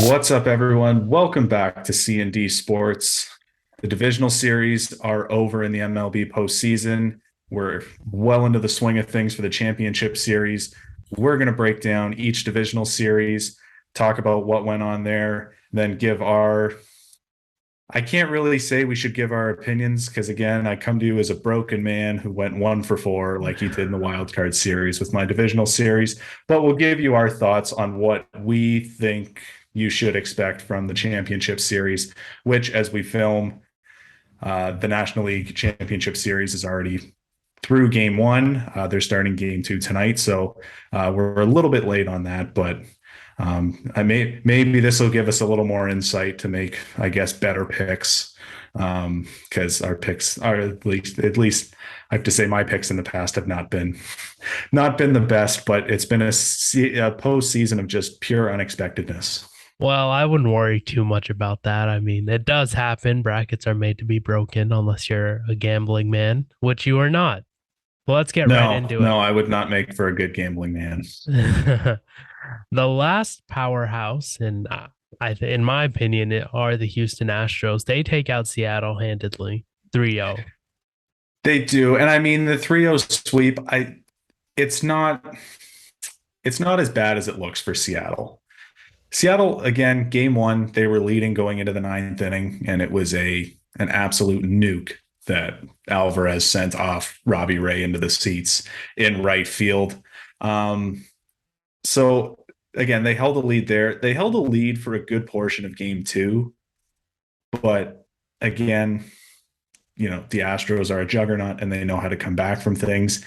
What's up, everyone? Welcome back to C&D Sports. The divisional series are over in the MLB postseason. We're well into the swing of things for the championship series. We're going to break down each divisional series, talk about what went on there, then give our. I can't really say we should give our opinions because, again, I come to you as a broken man who went 1 for 4 like you did in the wild card series with my divisional series. But we'll give you our thoughts on what we think you should expect from the championship series, which, as we film, the National League Championship Series is already through game one. They're starting game two tonight. So we're a little bit late on that, but maybe this will give us a little more insight to make, I guess, better picks. Because our picks are at least I have to say my picks in the past have not been the best, but it's been a postseason of just pure unexpectedness. Well, I wouldn't worry too much about that. I mean, it does happen. Brackets are made to be broken unless you're a gambling man, which you are not. Well, let's get right No, into no, I would not make for a good gambling man. it. The last powerhouse, in my opinion, are the Houston Astros. They take out Seattle handedly, 3-0. They do. And I mean the 3-0 sweep, it's not it's not as bad as it looks for Seattle. Seattle, again, game one, they were leading going into the ninth inning, and it was an absolute nuke that Alvarez sent off Robbie Ray into the seats in right field. Um, so again, they held a lead there. They held a lead for a good portion of game two, but again, the Astros are a juggernaut and they know how to come back from things.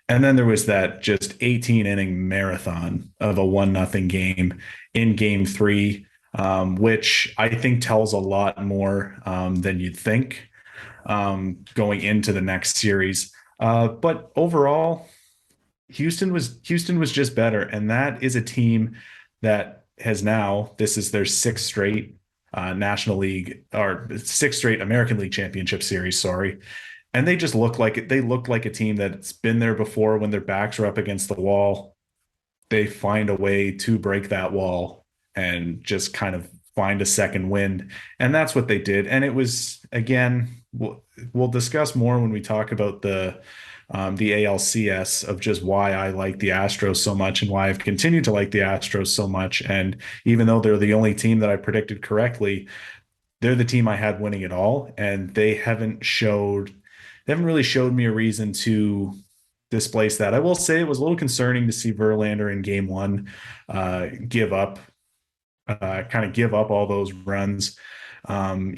And then there was that just 18 inning marathon of a 1-0 game in game three, which I think tells a lot more than you'd think going into the next series. But overall, Houston was just better. And that is a team that has now, this is their sixth straight National League or sixth straight American League Championship Series, sorry. And they just look like a team that's been there before. When their backs are up against the wall, they find a way to break that wall and just kind of find a second wind. And that's what they did. And it was, again, we'll discuss more when we talk about the ALCS of just why I like the Astros so much and why I've continued to like the Astros so much. And even though they're the only team that I predicted correctly, they're the team I had winning it all, and they haven't really showed me a reason to displace that. I will say it was a little concerning to see Verlander in game one give up, kind of give up all those runs.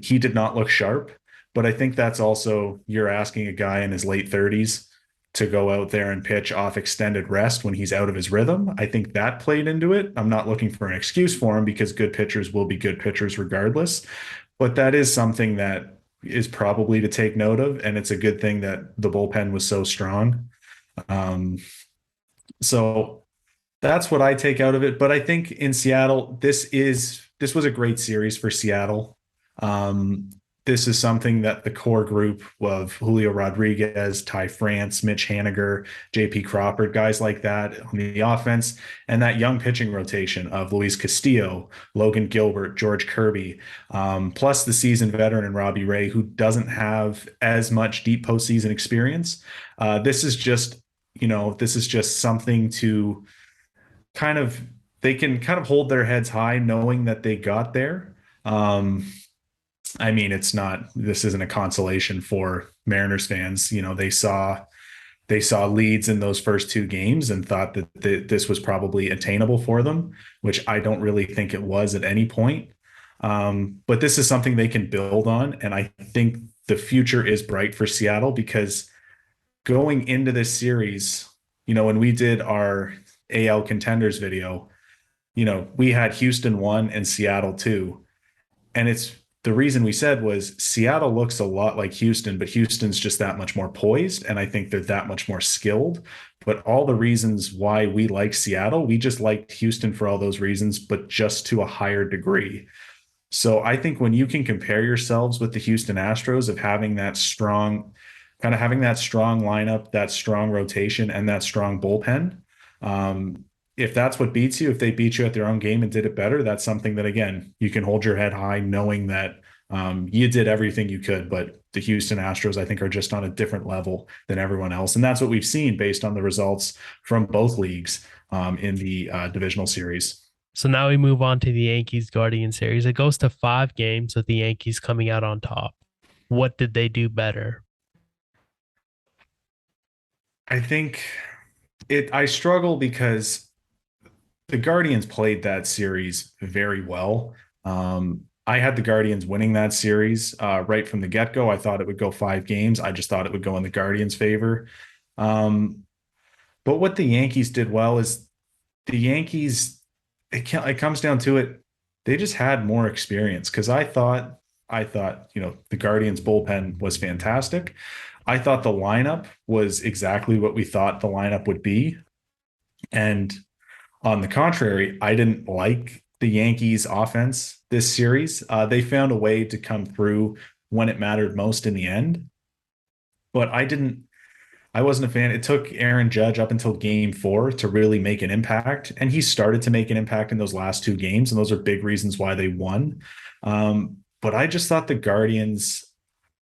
He did not look sharp, but I think that's also, you're asking a guy in his late 30s to go out there and pitch off extended rest when he's out of his rhythm. I think that played into it. I'm not looking for an excuse for him because good pitchers will be good pitchers regardless. But that is something that is probably to take note of. And it's a good thing that the bullpen was so strong. Um, so that's what I take out of it. But I think in Seattle, this was a great series for Seattle. Um, this is something that the core group of Julio Rodriguez, Ty France, Mitch Haniger, JP Crawford, guys like that on the offense, and that young pitching rotation of Luis Castillo, Logan Gilbert, George Kirby, plus the seasoned veteran and Robbie Ray, who doesn't have as much deep postseason experience. This is just something to kind of, they can kind of hold their heads high knowing that they got there. I mean, this isn't a consolation for Mariners fans. They saw leads in those first two games and thought that this was probably attainable for them, which I don't really think it was at any point. But this is something they can build on. And I think the future is bright for Seattle because going into this series, when we did our AL contenders video, we had Houston 1 and Seattle 2. And it's the reason we said was Seattle looks a lot like Houston, but Houston's just that much more poised. And I think they're that much more skilled. But all the reasons why we like Seattle, we just liked Houston for all those reasons, but just to a higher degree. So I think when you can compare yourselves with the Houston Astros of having that strong, kind of having that strong lineup, that strong rotation, and that strong bullpen, if that's what beats you, if they beat you at their own game and did it better, that's something that, again, you can hold your head high knowing that you did everything you could. But the Houston Astros, I think, are just on a different level than everyone else. And that's what we've seen based on the results from both leagues in the divisional series. So now we move on to the Yankees Guardian series. It goes to 5 games with the Yankees coming out on top. What did they do better? I think I struggle because the Guardians played that series very well. I had the Guardians winning that series right from the get go. I thought it would go 5 games. I just thought it would go in the Guardians' favor. Um, but what the Yankees did well is the Yankees, it comes down to it. They just had more experience because I thought, the Guardians bullpen was fantastic. I thought the lineup was exactly what we thought the lineup would be. And on the contrary, I didn't like the Yankees offense this series. They found a way to come through when it mattered most in the end, but I wasn't a fan. It took Aaron Judge up until game 4 to really make an impact. And he started to make an impact in those last 2 games. And those are big reasons why they won. But I just thought the Guardians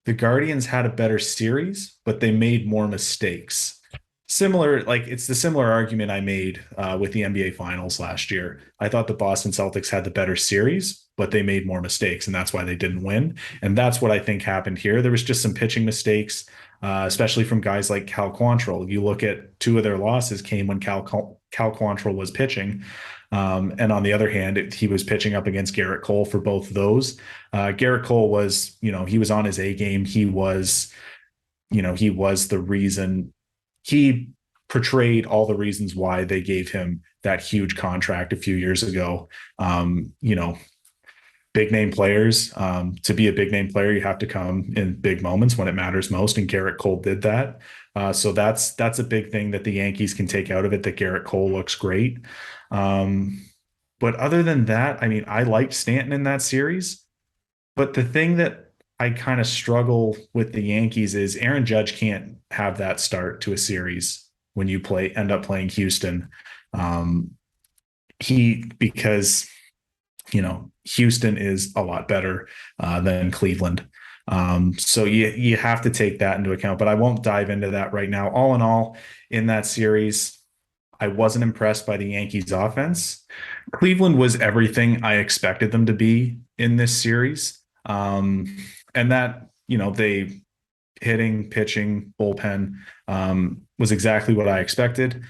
had a better series, but they made more mistakes. Similar, like it's the similar argument I made with the NBA Finals last year. I thought the Boston Celtics had the better series, but they made more mistakes, and that's why they didn't win. And that's what I think happened here. There was just some pitching mistakes, especially from guys like Cal Quantrill. You look at 2 of their losses came when Cal Quantrill was pitching. And on the other hand, he was pitching up against Garrett Cole for both of those. Garrett Cole was, he was on his A game. He was the reason he portrayed all the reasons why they gave him that huge contract a few years ago. Big name players, to be a big name player, you have to come in big moments when it matters most. And Garrett Cole did that. So that's a big thing that the Yankees can take out of it, that Garrett Cole looks great. But other than that, I mean, I liked Stanton in that series. But the thing that I kind of struggle with the Yankees is Aaron Judge can't have that start to a series when you end up playing Houston. Um, because Houston is a lot better than Cleveland. So you have to take that into account, but I won't dive into that right now. All in all, in that series, I wasn't impressed by the Yankees offense. Cleveland was everything I expected them to be in this series. And that, they hitting, pitching, bullpen was exactly what I expected.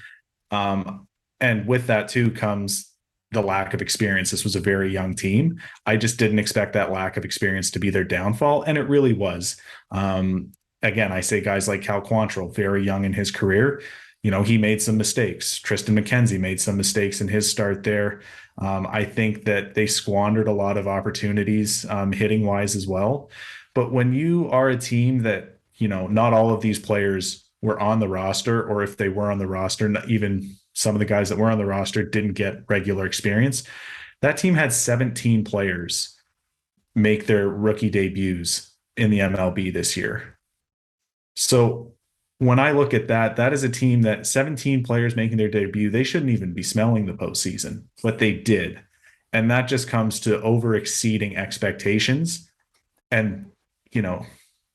And with that too comes the lack of experience. This was a very young team. I just didn't expect that lack of experience to be their downfall, and it really was. Again, I say guys like Cal Quantrill, very young in his career. He made some mistakes. Tristan McKenzie made some mistakes in his start there. I think that they squandered a lot of opportunities hitting wise as well. But when you are a team that, not all of these players were on the roster, or if they were on the roster, not even some of the guys that were on the roster didn't get regular experience. That team had 17 players make their rookie debuts in the MLB this year. So when I look at that, that is a team that 17 players making their debut, they shouldn't even be smelling the postseason, but they did. And that just comes to over exceeding expectations. And,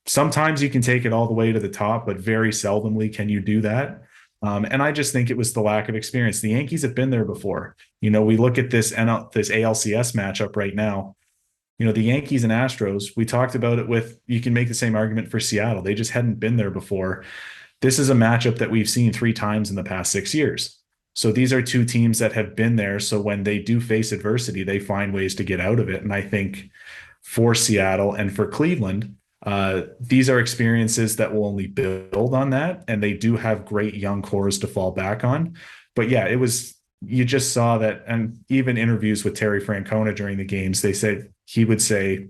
sometimes you can take it all the way to the top, but very seldomly can you do that. And I just think it was the lack of experience. The Yankees have been there before. We look at this ALCS matchup right now. The Yankees and Astros, we talked about it you can make the same argument for Seattle. They just hadn't been there before. This is a matchup that we've seen 3 times in the past 6 years. So these are 2 teams that have been there. So when they do face adversity, they find ways to get out of it. And I think for Seattle and for Cleveland, these are experiences that will only build on that. And they do have great young cores to fall back on. But yeah, you just saw that. And even interviews with Terry Francona during the games, he would say,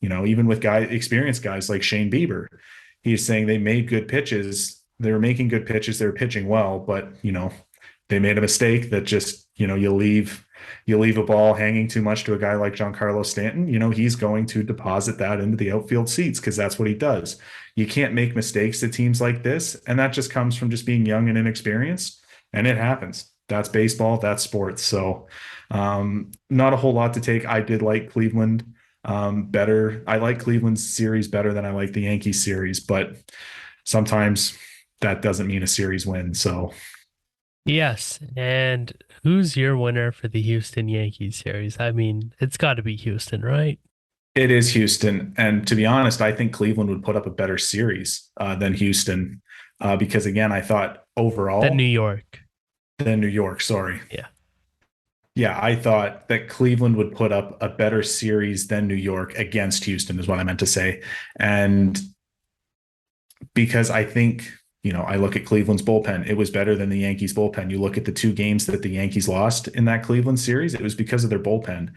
even with experienced guys like Shane Bieber, he's saying they made good pitches. They were making good pitches. They were pitching well, but, they made a mistake that just, you leave a ball hanging too much to a guy like Giancarlo Stanton, he's going to deposit that into the outfield seats because that's what he does. You can't make mistakes to teams like this. And that just comes from just being young and inexperienced. And it happens. that's baseball, that's sports. So not a whole lot to take. I did like Cleveland better. I like Cleveland's series better than I like the Yankees series, but sometimes that doesn't mean a series win. So Yes. And who's your winner for the Houston Yankees series? I mean, it's got to be Houston, right? it is Houston. And to be honest, I think Cleveland would put up a better series than Houston because, again, I thought Then New overall York. than New York. Sorry. Yeah. Yeah, I thought that Cleveland would put up a better series than New York against Houston, is what I meant to say. And because I think, I look at Cleveland's bullpen, it was better than the Yankees bullpen. You look at the two games that the Yankees lost in that Cleveland series, it was because of their bullpen.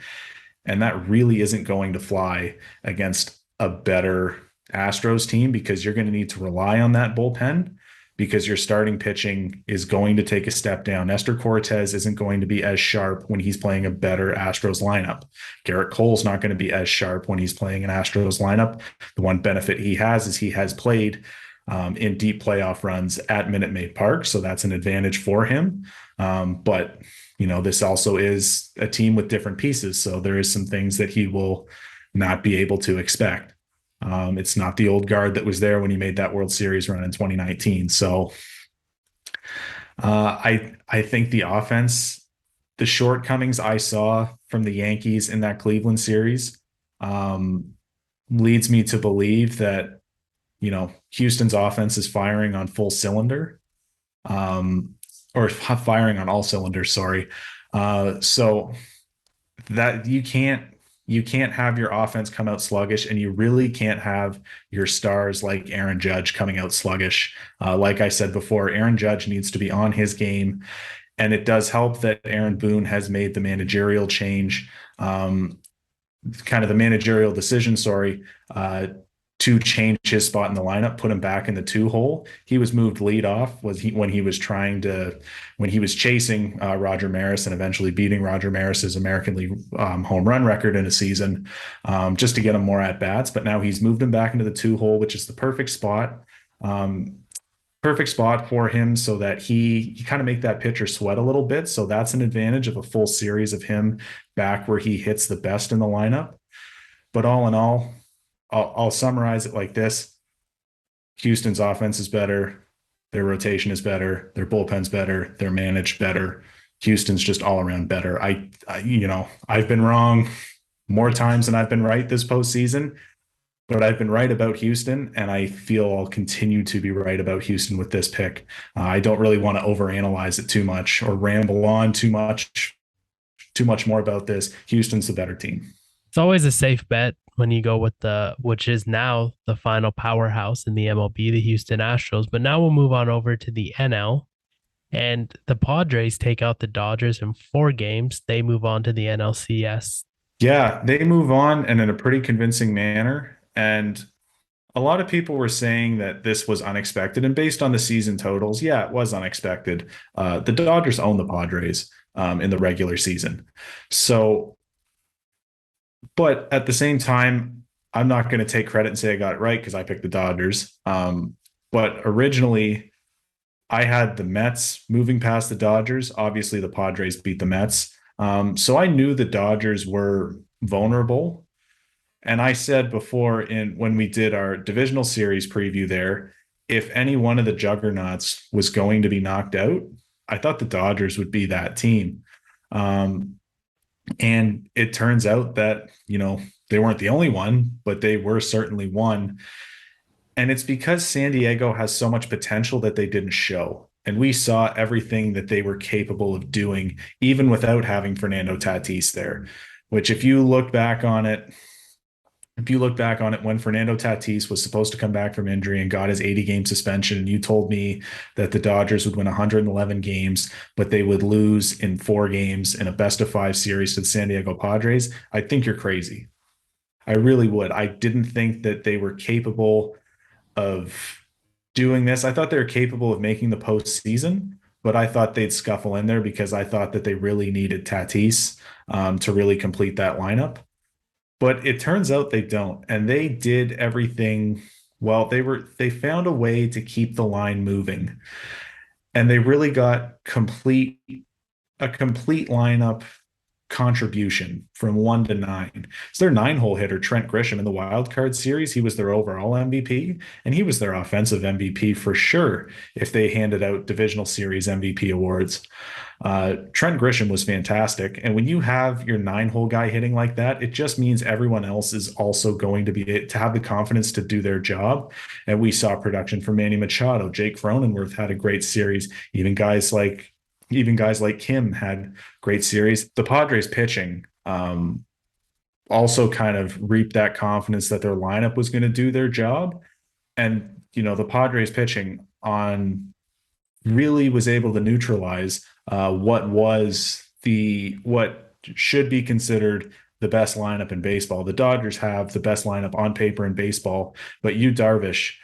And that really isn't going to fly against a better Astros team because you're going to need to rely on that bullpen because your starting pitching is going to take a step down. Nestor Cortez isn't going to be as sharp when he's playing a better Astros lineup. Garrett Cole's not going to be as sharp when he's playing an Astros lineup. The one benefit he has is he has played in deep playoff runs at Minute Maid Park. So that's an advantage for him. But this also is a team with different pieces. So there is some things that he will not be able to expect. It's not the old guard that was there when he made that World Series run in 2019. So I think the offense, the shortcomings I saw from the Yankees in that Cleveland series, leads me to believe that Houston's offense is firing on full cylinder, or firing on all cylinders. Sorry. So that you can't have your offense come out sluggish, and you really can't have your stars like Aaron Judge coming out sluggish. Like I said before, Aaron Judge needs to be on his game, and it does help that Aaron Boone has made the managerial change, kind of the managerial decision, sorry, to change his spot in the lineup, put him back in the two hole. He was moved lead off when he was chasing Roger Maris and eventually beating Roger Maris's American League home run record in a season, just to get him more at bats. But now he's moved him back into the two hole, which is the perfect spot. Perfect spot for him so that he kind of make that pitcher sweat a little bit. So that's an advantage of a full series of him back where he hits the best in the lineup. But all in all, I'll summarize it like this. Houston's offense is better. Their rotation is better. Their bullpen's better. They're managed better. Houston's just all around better. I've been wrong more times than I've been right this postseason, but I've been right about Houston, and I feel I'll continue to be right about Houston with this pick. I don't really want to overanalyze it too much or ramble on too much more about this. Houston's the better team. It's always a safe bet when you go with which is now the final powerhouse in the MLB, the Houston Astros. But now we'll move on over to the NL, and the Padres take out the Dodgers in 4 games. They move on to the NLCS. Yeah, they move on and in a pretty convincing manner. And a lot of people were saying that this was unexpected. And based on the season totals, yeah, it was unexpected. The Dodgers own the Padres in the regular season. So, but at the same time, I'm not going to take credit and say I got it right because I picked the Dodgers. But originally, I had the Mets moving past the Dodgers. Obviously, the Padres beat the Mets. So I knew the Dodgers were vulnerable. And I said before when we did our divisional series preview there, if any one of the juggernauts was going to be knocked out, I thought the Dodgers would be that team. And it turns out that, they weren't the only one, but they were certainly one. And it's because San Diego has so much potential that they didn't show. And we saw everything that they were capable of doing, even without having Fernando Tatis there, which if you look back on it, when Fernando Tatis was supposed to come back from injury and got his 80-game suspension, and you told me that the Dodgers would win 111 games, but they would lose in 4 games in a best-of-5 series to the San Diego Padres, I think you're crazy. I really would. I didn't think that they were capable of doing this. I thought they were capable of making the postseason, but I thought they'd scuffle in there because I thought that they really needed Tatis to really complete that lineup. But it turns out they don't, and they did everything well. They found a way to keep the line moving, and they really got complete a complete lineup contribution from 1 to 9. It's their 9 hole hitter, Trent Grisham, in the wild card series. He was their overall MVP, and he was their offensive MVP for sure if they handed out divisional series MVP awards. Trent Grisham was fantastic. And when you have your 9 hole guy hitting like that, it just means everyone else is also going to be to have the confidence to do their job. And we saw production from Manny Machado. Jake Cronenworth had a great series. Even guys like Kim had great series. The Padres pitching also kind of reaped that confidence that their lineup was going to do their job. And, the Padres pitching on really was able to neutralize what should be considered the best lineup in baseball. The Dodgers have the best lineup on paper in baseball, but Yu Darvish,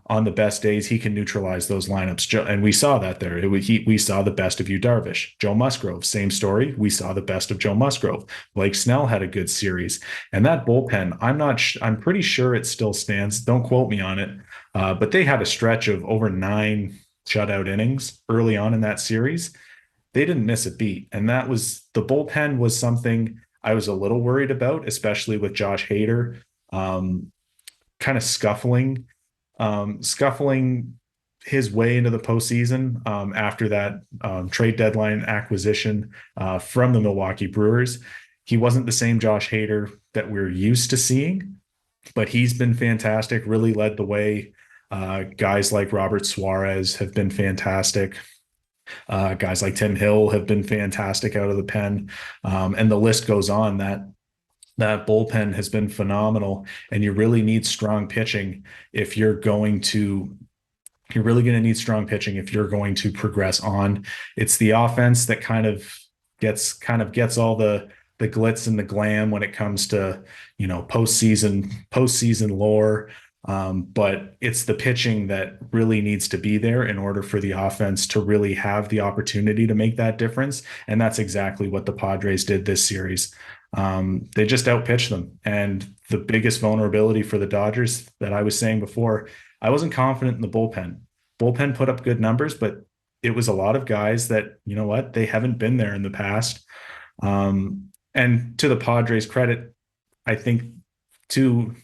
on the best days, he can neutralize those lineups. And we saw that there. We saw the best of Yu Darvish. Joe Musgrove, same story. We saw the best of Joe Musgrove. Blake Snell had a good series. And that bullpen, I'm pretty sure it still stands. Don't quote me on it. But they had a stretch of over 9 shutout innings early on in that series. They didn't miss a beat. And the bullpen was something I was a little worried about, especially with Josh Hader kind of scuffling his way into the postseason after that trade deadline acquisition from the Milwaukee Brewers. He wasn't the same Josh Hader that we're used to seeing, but he's been fantastic, really led the way. Guys like Robert Suarez have been fantastic. Guys like Tim Hill have been fantastic out of the pen. And the list goes on. That bullpen has been phenomenal, and you really need strong pitching if you're really going to need strong pitching if you're going to progress on. It's the offense that kind of gets all the glitz and the glam when it comes to postseason lore. But it's the pitching that really needs to be there in order for the offense to really have the opportunity to make that difference. And that's exactly what the Padres did this series. They just outpitched them. And the biggest vulnerability for the Dodgers that I was saying before, I wasn't confident in the bullpen. Bullpen put up good numbers, but it was a lot of guys that, they haven't been there in the past. And to the Padres' credit, I think to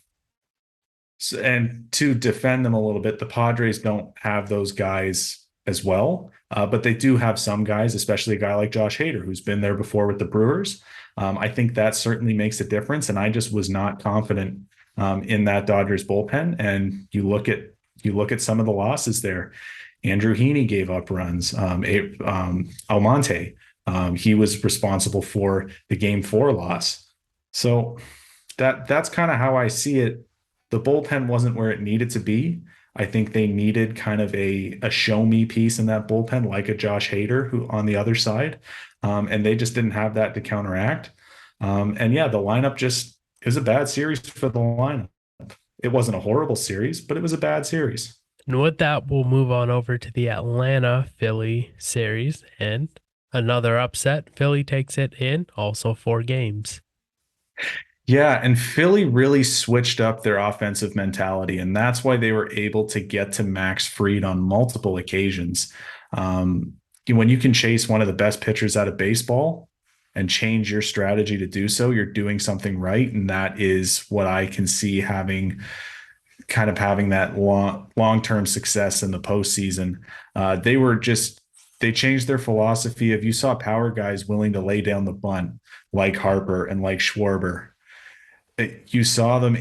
defend them a little bit, the Padres don't have those guys as well, but they do have some guys, especially a guy like Josh Hader, who's been there before with the Brewers. I think that certainly makes a difference, and I just was not confident in that Dodgers bullpen. And you look at some of the losses there. Andrew Heaney gave up runs. Almonte, he was responsible for the Game 4 loss. So that's kind of how I see it. The bullpen wasn't where it needed to be. I think they needed kind of a show me piece in that bullpen, like a Josh Hader, who on the other side, and they just didn't have that to counteract. And yeah, the lineup it was a bad series for the lineup. It wasn't a horrible series, but it was a bad series. And with that, we'll move on over to the Atlanta Philly series. And another upset. Philly takes it in also 4 games. Yeah, and Philly really switched up their offensive mentality, and that's why they were able to get to Max Fried on multiple occasions. When you can chase one of the best pitchers out of baseball and change your strategy to do so, you're doing something right, and that is what I can see having that long-term success in the postseason. They changed their philosophy of, you saw power guys willing to lay down the bunt like Harper and like Schwarber. You saw that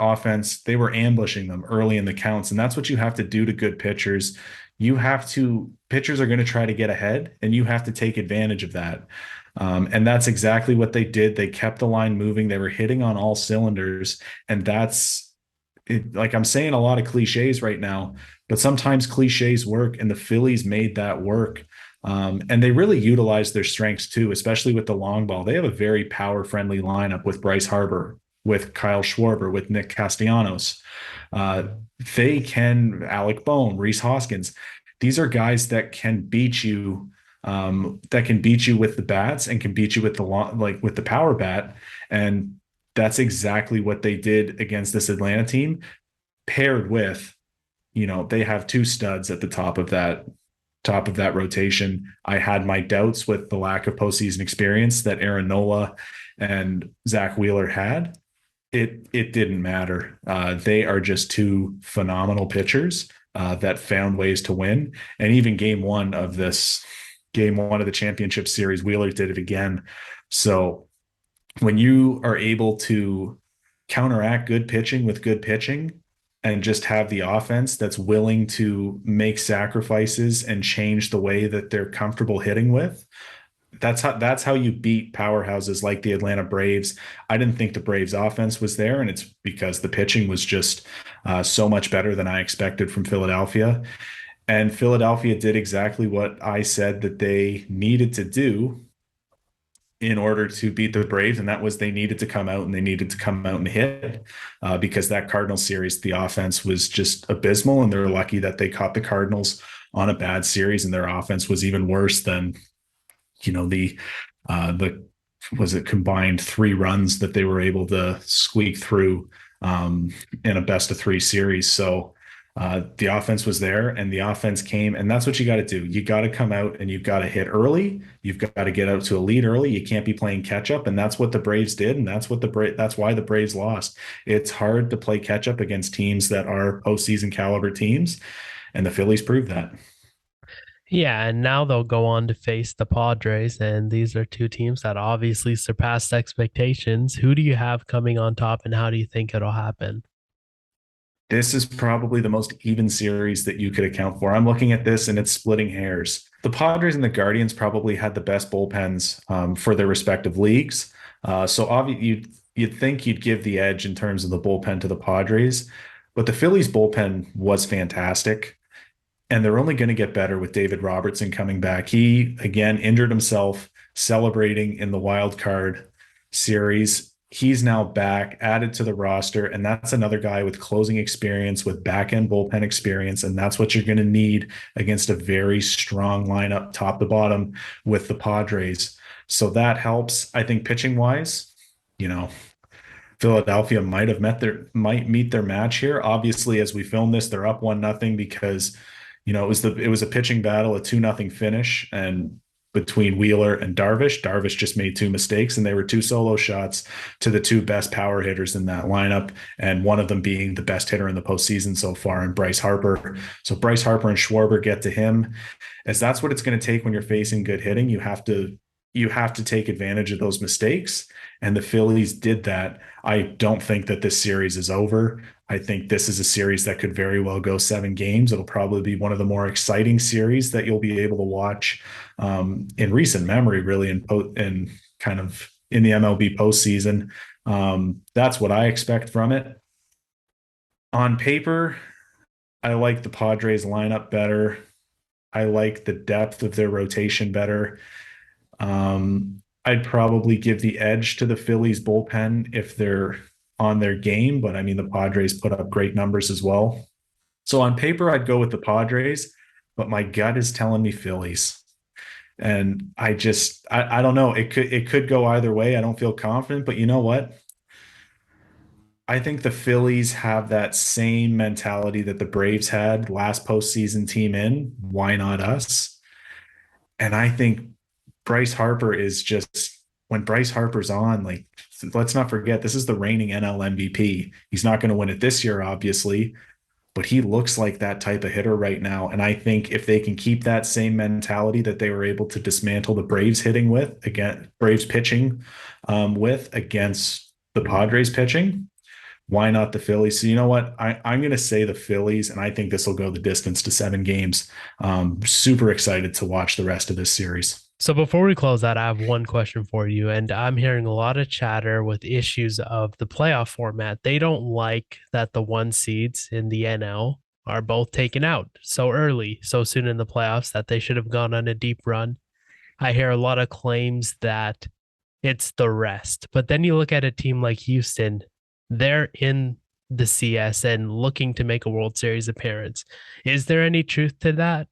offense, they were ambushing them early in the counts. And that's what you have to do to good pitchers. Pitchers are going to try to get ahead, and you have to take advantage of that. And that's exactly what they did. They kept the line moving. They were hitting on all cylinders. And that's it. Like, I'm saying a lot of cliches right now, but sometimes cliches work, and the Phillies made that work. And they really utilized their strengths too, especially with the long ball. They have a very power friendly lineup with Bryce Harper, with Kyle Schwarber, with Nick Castellanos. Alec Bohm, Reese Hoskins. These are guys that can beat you, with the bats, and can beat you with with the power bat. And that's exactly what they did against this Atlanta team, paired with, they have 2 studs at the top of that top of that rotation. I had my doubts with the lack of postseason experience that Aaron Nola and Zach Wheeler had. It didn't matter. They are just two phenomenal pitchers that found ways to win. And even game one of the championship series, Wheeler did it again. So when you are able to counteract good pitching with good pitching and just have the offense that's willing to make sacrifices and change the way that they're comfortable hitting with, that's how you beat powerhouses like the Atlanta Braves. I didn't think the Braves offense was there, and it's because the pitching was just so much better than I expected from Philadelphia. And Philadelphia did exactly what I said that they needed to do in order to beat the Braves, and that was they needed to come out and they needed to come out and hit because that Cardinals series, the offense was just abysmal, and they're lucky that they caught the Cardinals on a bad series, and their offense was even worse than the was it combined 3 runs that they were able to squeak through in a best of 3 series. So the offense was there and the offense came, and that's what you got to do. You got to come out and you've got to hit early. You've got to get out to a lead early. You can't be playing catch up, and that's what the Braves did, and that's why the Braves lost. It's hard to play catch up against teams that are postseason caliber teams, and the Phillies proved that. Yeah, and now they'll go on to face the Padres, and these are two teams that obviously surpassed expectations. Who do you have coming on top, and how do you think it'll happen? This is probably the most even series that you could account for. I'm looking at this and it's splitting hairs. The Padres and the Guardians probably had the best bullpens for their respective leagues. So obviously you'd think you'd give the edge in terms of the bullpen to the Padres, but the Phillies bullpen was fantastic, and they're only going to get better with David Robertson coming back. He again injured himself celebrating in the wild card series. He's now back, added to the roster, and that's another guy with closing experience, with back end bullpen experience, and that's what you're going to need against a very strong lineup, top to bottom, with the Padres. So that helps. I think pitching wise, you know, Philadelphia might meet their match here. Obviously, as we film this, they're up 1-0 because it was a pitching battle, a 2-0 finish, and between Wheeler and Darvish. Darvish just made 2 mistakes, and they were 2 solo shots to the 2 best power hitters in that lineup, and one of them being the best hitter in the postseason so far, and Bryce Harper. So Bryce Harper and Schwarber get to him, as that's what it's going to take when you're facing good hitting. You have to take advantage of those mistakes, and the Phillies did that. I don't think that this series is over. I think this is a series that could very well go 7 games. It'll probably be one of the more exciting series that you'll be able to watch in recent memory, really, in kind of in the MLB postseason. That's what I expect from it. On paper, I like the Padres lineup better. I like the depth of their rotation better. I'd probably give the edge to the Phillies bullpen if they're on their game, but I mean, the Padres put up great numbers as well. So on paper, I'd go with the Padres, but my gut is telling me Phillies. And I don't know. It could go either way. I don't feel confident, but you know what? I think the Phillies have that same mentality that the Braves had last postseason team in. Why not us? And I think Bryce Harper is just when Bryce Harper's on, like, let's not forget this is the reigning NL MVP. He's not going to win it this year, obviously, but he looks like that type of hitter right now. And I think if they can keep that same mentality that they were able to dismantle the Braves hitting with, again, Braves pitching with against the Padres pitching, why not the Phillies? So you know what? I'm going to say the Phillies, and I think this will go the distance to 7 games. Super excited to watch the rest of this series. So before we close that, I have one question for you. And I'm hearing a lot of chatter with issues of the playoff format. They don't like that the 1 seeds in the NL are both taken out so early, so soon in the playoffs, that they should have gone on a deep run. I hear a lot of claims that it's the rest. But then you look at a team like Houston, they're in the CS and looking to make a World Series appearance. Is there any truth to that?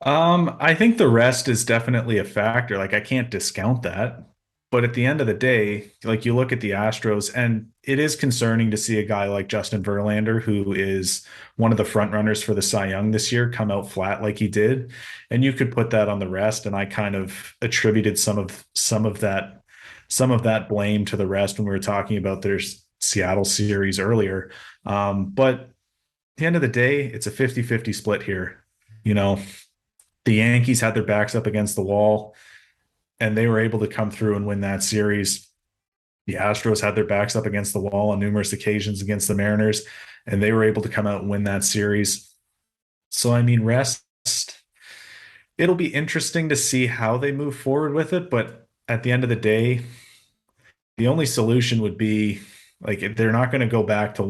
I think the rest is definitely a factor. Like, I can't discount that. But at the end of the day, like you look at the Astros, and it is concerning to see a guy like Justin Verlander, who is one of the front runners for the Cy Young this year, come out flat like he did. And you could put that on the rest. And I kind of attributed some of that blame to the rest when we were talking about their Seattle series earlier. But at the end of the day, it's a 50-50 split here. You know, the Yankees had their backs up against the wall and they were able to come through and win that series. The Astros had their backs up against the wall on numerous occasions against the Mariners, and they were able to come out and win that series. So, I mean, rest, it'll be interesting to see how they move forward with it. But at the end of the day, the only solution would be like they're not going to go back to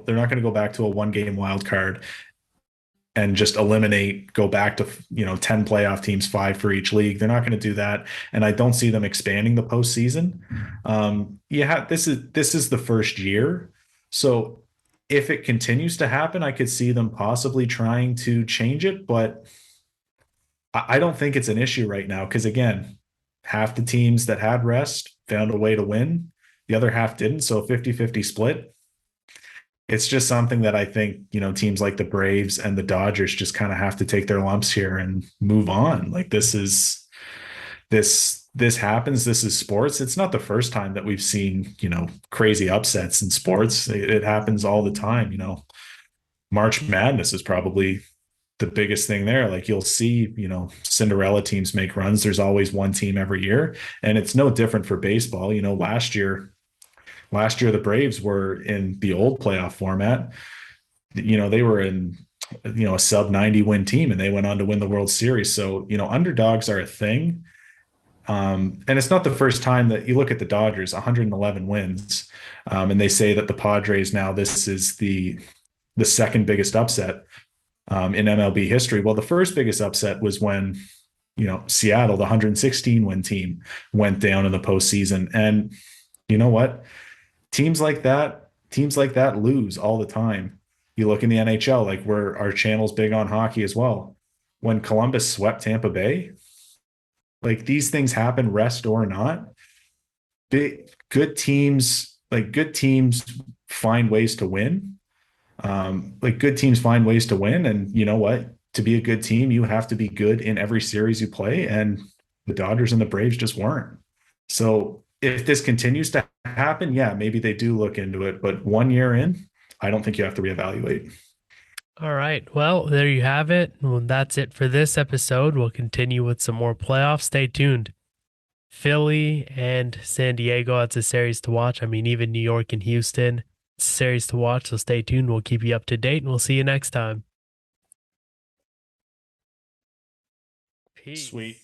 they're not going to go back to a one game wild card and just go back to 10 playoff teams, 5 for each league. They're not going to do that, and I don't see them expanding the postseason. Yeah, this is the first year, so if it continues to happen, I could see them possibly trying to change it, but I don't think it's an issue right now because again, half the teams that had rest found a way to win, the other half didn't, so 50-50 split. It's just something that I think, teams like the Braves and the Dodgers just kind of have to take their lumps here and move on. Like this happens. This is sports. It's not the first time that we've seen, crazy upsets in sports. It happens all the time. March Madness is probably the biggest thing there. Like you'll see, Cinderella teams make runs. There's always one team every year. And it's no different for baseball. Last year, the Braves were in the old playoff format. They were in, a sub 90 win team and they went on to win the World Series. So, underdogs are a thing. And it's not the first time that you look at the Dodgers, 111 wins. And they say that the Padres now, this is the second biggest upset in MLB history. Well, the first biggest upset was when, Seattle, the 116 win team, went down in the postseason. And you know what? Teams like that lose all the time. You look in the NHL, like where our channel's big on hockey as well. When Columbus swept Tampa Bay, like these things happen, rest or not. Good teams find ways to win. Good teams find ways to win. And you know what? To be a good team, you have to be good in every series you play. And the Dodgers and the Braves just weren't. So if this continues to happen, yeah, maybe they do look into it. But 1 year in, I don't think you have to reevaluate. All right. Well, there you have it. Well, that's it for this episode. We'll continue with some more playoffs. Stay tuned. Philly and San Diego, it's a series to watch. I mean, even New York and Houston, it's a series to watch. So stay tuned. We'll keep you up to date and we'll see you next time. Peace. Sweet.